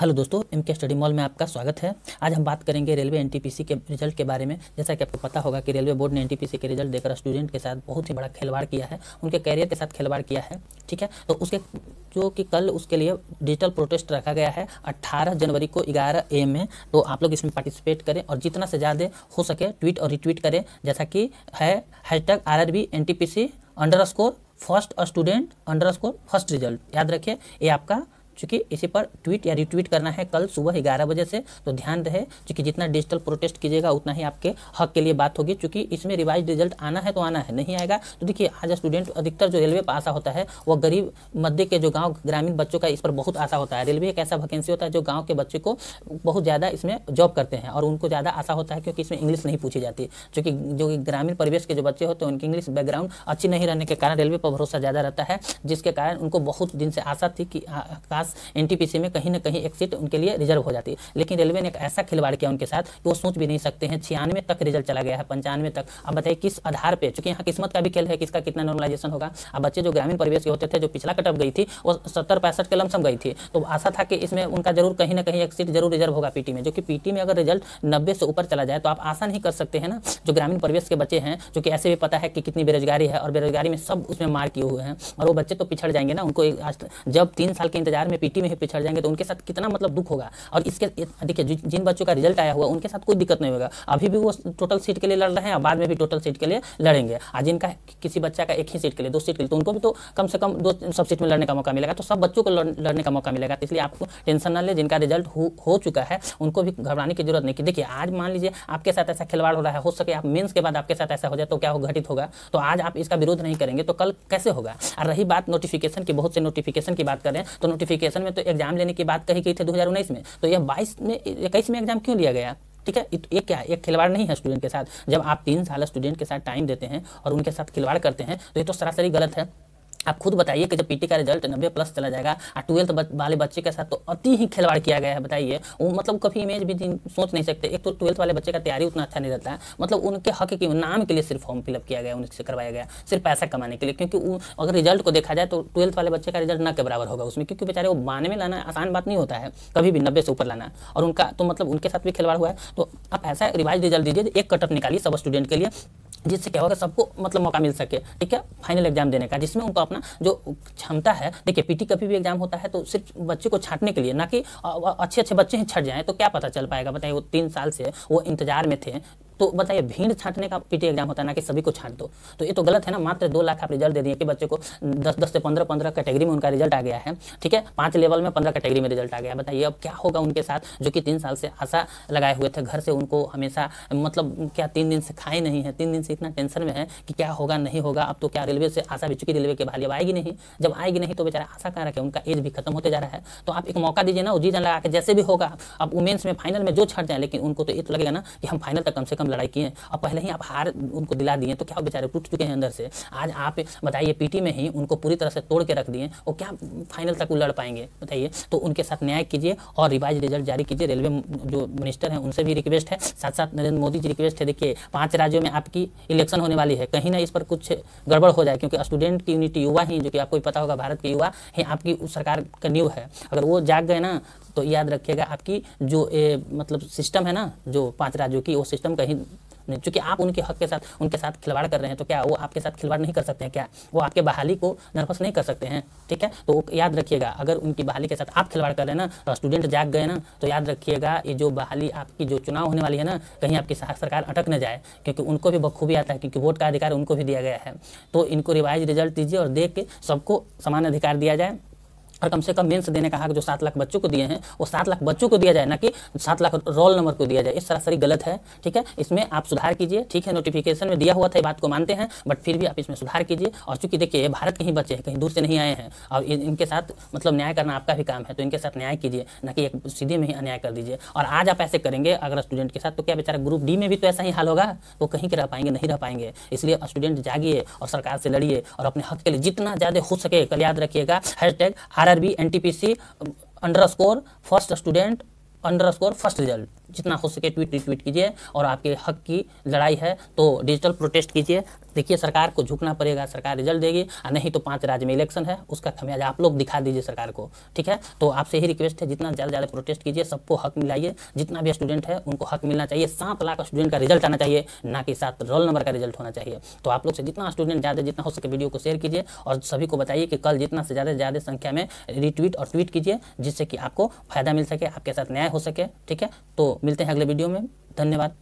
Hello दोस्तों, MK study mall में आपका स्वागत है। आज हम बात करेंगे रेलवे एनटीपीसी के रिजल्ट के बारे में। जैसा कि आपको पता होगा कि रेलवे बोर्ड ने एनटीपीसी के रिजल्ट देकर स्टूडेंट के साथ बहुत ही बड़ा खिलवाड़ किया है, उनके कैरियर के साथ खिलवाड़ किया है। ठीक है, तो उसके जो कि कल उसके लिए डिजिटल प्रोटेस्ट रखा गया है 18 जनवरी को 11 AM में। तो आप लोग इसमें पार्टिसिपेट करें और जितना से ज़्यादा हो सके ट्वीट और रिट्वीट करें, जैसा कि है #RRB NTPC _first student _first result. याद रखिए, ये आपका चूँकि इसी पर ट्वीट या रिट्वीट करना है कल सुबह 11 बजे से। तो ध्यान रहे, क्योंकि जितना डिजिटल प्रोटेस्ट कीजिएगा उतना ही आपके हक के लिए बात होगी। क्योंकि इसमें रिवाइज रिजल्ट आना है तो आना है, नहीं आएगा तो देखिए आज स्टूडेंट अधिकतर जो रेलवे पर आशा होता है वो गरीब मध्य के जो गांव ग्रामीण बच्चों का इस पर बहुत आशा होता है। रेलवे एक ऐसा वैकेंसी होता है जो गाँव के बच्चे को बहुत ज़्यादा इसमें जॉब करते हैं और उनको ज़्यादा आशा होता है, क्योंकि इसमें इंग्लिश नहीं पूछी जाती। क्योंकि जो ग्रामीण परिवेश के जो बच्चे होते हैं उनकी इंग्लिश बैकग्राउंड अच्छी नहीं रहने के कारण रेलवे पर भरोसा ज़्यादा रहता है, जिसके कारण उनको बहुत दिन से आशा थी कि काश एनटीपीसी में कहीं ना कहीं एक सीट उनके लिए रिजर्व हो जाती। लेकिन रेलवे ने एक ऐसा खिलवाड़ किया उनके साथ कि वो सोच भी नहीं सकते हैं। 96 तक रिजल्ट चला गया है, 95 तक। अब बताइए किस आधार पे, क्योंकि यहाँ किस्मत का भी खेल है, किसका कितना नॉर्मलाइजेशन होगा। अब बच्चे जो ग्रामीण परिवेश के होते थे, जो पिछला कटअप गई थी वो 70-65 के लमसम गई थी, तो आशा था कि इसमें उनका जरूर कहीं ना कहीं एक सीट जरूर रिजर्व होगा पीटी में। जो कि पीटी में अगर रिजल्ट 90 से ऊपर चला जाए तो आप आशा नहीं कर सकते हैं ना। जो ग्रामीण परिवेश के बच्चे हैं, जो कि ऐसे भी पता है कि कितनी बेरोजगारी है और बेरोजगारी में सब उसमें मार किए हुए हैं, और वो बच्चे तो पिछड़ जाएंगे ना। उनको जब 3 साल के इंतजार में पीटी में ही पिछड़ जाएंगे तो उनके साथ कितना मतलब दुख होगा। और इसके देखिए जिन बच्चों का रिजल्ट आया हुआ उनके साथ कोई दिक्कत नहीं होगा, अभी भी वो टोटल सीट के लिए लड़ रहे हैं और बाद में भी टोटल सीट के लिए लड़ेंगे। आज जिनका किसी बच्चा का एक ही सीट के लिए 2 सीट के लिए, तो उनको भी तो कम से कम 2 सब सीट में लड़ने का मौका मिलेगा, तो सब बच्चों को लड़ने का मौका मिलेगा। तो इसलिए आपको टेंशन ना ले, जिनका रिजल्ट हो चुका है उनको भी घबराने की जरूरत नहीं। कि देखिए आज मान लीजिए आपके साथ ऐसा खिलवाड़ हो रहा है, हो सके आप मेंस के बाद आपके साथ ऐसा हो जाए तो क्या घटित होगा। तो आज आप इसका विरोध नहीं करेंगे तो कल कैसे होगा। और रही बात नोटिफिकेशन की, बहुत से नोटिफिकेशन की बात करें तो नोटिफिकेशन में तो एग्जाम लेने की बात कही गई थी 2019 में, तो यह 21 में एग्जाम क्यों लिया गया। ठीक है, ये क्या है, एक खिलवाड़ नहीं है स्टूडेंट के साथ। जब आप 3 साल स्टूडेंट के साथ टाइम देते हैं और उनके साथ खिलवाड़ करते हैं तो ये तो सरासरी गलत है। आप खुद बताइए कि जब पीटी का रिजल्ट 90+ चला जाएगा और 12th वाले बच्चे के साथ तो अति ही खिलवाड़ किया गया है। बताइए वो मतलब कभी इमेज भी सोच नहीं सकते। एक तो 12th वाले बच्चे का तैयारी उतना अच्छा नहीं रहता है, मतलब उनके हक के नाम के लिए सिर्फ फॉर्म फिलअप किया गया, उनसे करवाया गया सिर्फ पैसा कमाने के लिए। क्योंकि अगर रिजल्ट को देखा जाए तो 12th वाले बच्चे का रिजल्ट न के बराबर होगा उसमें, क्योंकि बेचारे वो 92 में लाना आसान बात नहीं होता है, कभी भी 90 से ऊपर लाना। और उनका तो मतलब उनके साथ भी खिलवाड़ हुआ है। तो आप ऐसा रिवाइज रिजल्ट दीजिए, एक कटअप निकालिए सब स्टूडेंट के लिए, जिससे क्या होगा सबको मतलब मौका मिल सके। ठीक है, फाइनल एग्जाम देने का, जिसमें उनको अपना जो क्षमता है। देखिए पीटी कभी भी एग्जाम होता है तो सिर्फ बच्चे को छांटने के लिए, ना कि अच्छे बच्चे ही छट जाएं तो क्या पता चल पाएगा। बताइए वो 3 साल से वो इंतजार में थे, तो बताइए भीड़ छांटने का पीटी एग्जाम होता है, ना कि सभी को छांट दो। तो ये तो गलत है ना। मात्र 2 लाख आप रिजल्ट दे दिए कि बच्चे को 10 से 15 कैटेगरी में उनका रिजल्ट आ गया है। ठीक है, 5 लेवल में 15 कैटेगरी में रिजल्ट आ गया। बताइए अब क्या होगा उनके साथ, जो कि 3 साल से आशा लगाए हुए थे। घर से उनको हमेशा मतलब क्या 3 दिन से खाए नहीं है, 3 दिन से इतना टेंशन में है कि क्या होगा नहीं होगा। अब तो क्या रेलवे से आशा भी, चुकी रेलवे के बहाली अब आएगी नहीं। जब आएगी नहीं तो बेचारा आशा कहाँ रखे, उनका एज भी खत्म होते जा रहा है। तो आप एक मौका दीजिए ना, जी जान लगा के जैसे भी होगा। अब वुमेन्स में फाइनल में जो छट जाए, लेकिन उनको तो ये तो लगेगा ना कि हम फाइनल तक कम से कम लड़ाई किए। अब पहले ही आप हार उनको दिला दिए तो क्या बेचारे टूट चुके हैं अंदर से। आज आप बताइए पीटी में ही उनको पूरी तरह से तोड़ के रख दिए, वो क्या फाइनल तक वो लड़ पाएंगे बताइए। तो उनके साथ न्याय कीजिए और रिवाइज रिजल्ट जारी कीजिए। रेलवे जो मिनिस्टर हैं उनसे भी रिक्वेस्ट है, साथ साथ नरेंद्र मोदी जी रिक्वेस्ट है। देखिए 5 राज्यों में आपकी इलेक्शन होने वाली है, कहीं ना इस पर कुछ गड़बड़ हो जाए, क्योंकि स्टूडेंट की यूनिटी, युवा ही, जो कि आपको पता होगा भारत के युवा ही आपकी सरकार का नींव है। अगर वो जाग गए ना तो याद रखिएगा आपकी जो मतलब सिस्टम है ना, जो 5 राज्यों की, वो सिस्टम कहीं नहीं। चूंकि आप उनके हक के साथ उनके साथ खिलवाड़ कर रहे हैं, तो क्या वो आपके साथ खिलवाड़ नहीं कर सकते हैं क्या? वो आपके बहाली को नर्वस नहीं कर सकते हैं? ठीक है, तो याद रखिएगा अगर उनकी बहाली के साथ आप खिलवाड़ कर रहे हैं ना, तो स्टूडेंट जाग गए ना, तो याद रखिएगा ये जो बहाली आपकी जो चुनाव होने वाली है ना, कहीं आपकी सरकार अटक न जाए, क्योंकि उनको भी बखूबी आता है, क्योंकि वोट का अधिकार उनको भी दिया गया है। तो इनको रिवाइज रिजल्ट दीजिए और देख के सबको समान अधिकार दिया जाए। और कम से कम मेंस देने का हक जो 7 लाख बच्चों को दिए हैं वो 7 लाख बच्चों को दिया जाए, ना कि 7 लाख रोल नंबर को दिया जाए। इस सरासरी गलत है। ठीक है, इसमें आप सुधार कीजिए। ठीक है, नोटिफिकेशन में दिया हुआ था, ये बात को मानते हैं, बट फिर भी आप इसमें सुधार कीजिए। और चूंकि देखिए भारत के ही बच्चे हैं, कहीं दूर से नहीं आए हैं, और इनके साथ मतलब न्याय करना आपका भी काम है, तो इनके साथ न्याय कीजिए, ना कि एक सीधे में ही अन्याय कर दीजिए। और आज आप ऐसे करेंगे अगर स्टूडेंट के साथ, तो क्या बेचारा ग्रुप डी में भी तो ऐसा ही हाल होगा, तो कहीं के रह पाएंगे, नहीं रह पाएंगे। इसलिए स्टूडेंट जागिए और सरकार से लड़िए और अपने हक के लिए जितना ज़्यादा हो सके। कल याद रखिएगा #RRB NTPC _first student _first result. जितना हो सके ट्वीट रिट्वीट कीजिए और आपके हक की लड़ाई है तो डिजिटल प्रोटेस्ट कीजिए। देखिए सरकार को झुकना पड़ेगा, सरकार रिजल्ट देगी और नहीं तो 5 राज्य में इलेक्शन है, उसका खमियाजा आप लोग दिखा दीजिए सरकार को, ठीक है। तो आपसे यही रिक्वेस्ट है, जितना ज़्यादा प्रोटेस्ट कीजिए, सबको हक मिलाइए, जितना भी स्टूडेंट है उनको हक मिलना चाहिए। 7 लाख स्टूडेंट का रिजल्ट आना चाहिए, ना कि 7 रोल नंबर का रिजल्ट होना चाहिए। तो आप लोग से जितना स्टूडेंट ज़्यादा जितना हो सके वीडियो को शेयर कीजिए और सभी को बताइए कि कल जितना से ज़्यादा संख्या में रिट्वीट और ट्वीट कीजिए, जिससे कि आपको फायदा मिल सके, आपके साथ न्याय हो सके, ठीक है। तो मिलते हैं अगले वीडियो में, धन्यवाद।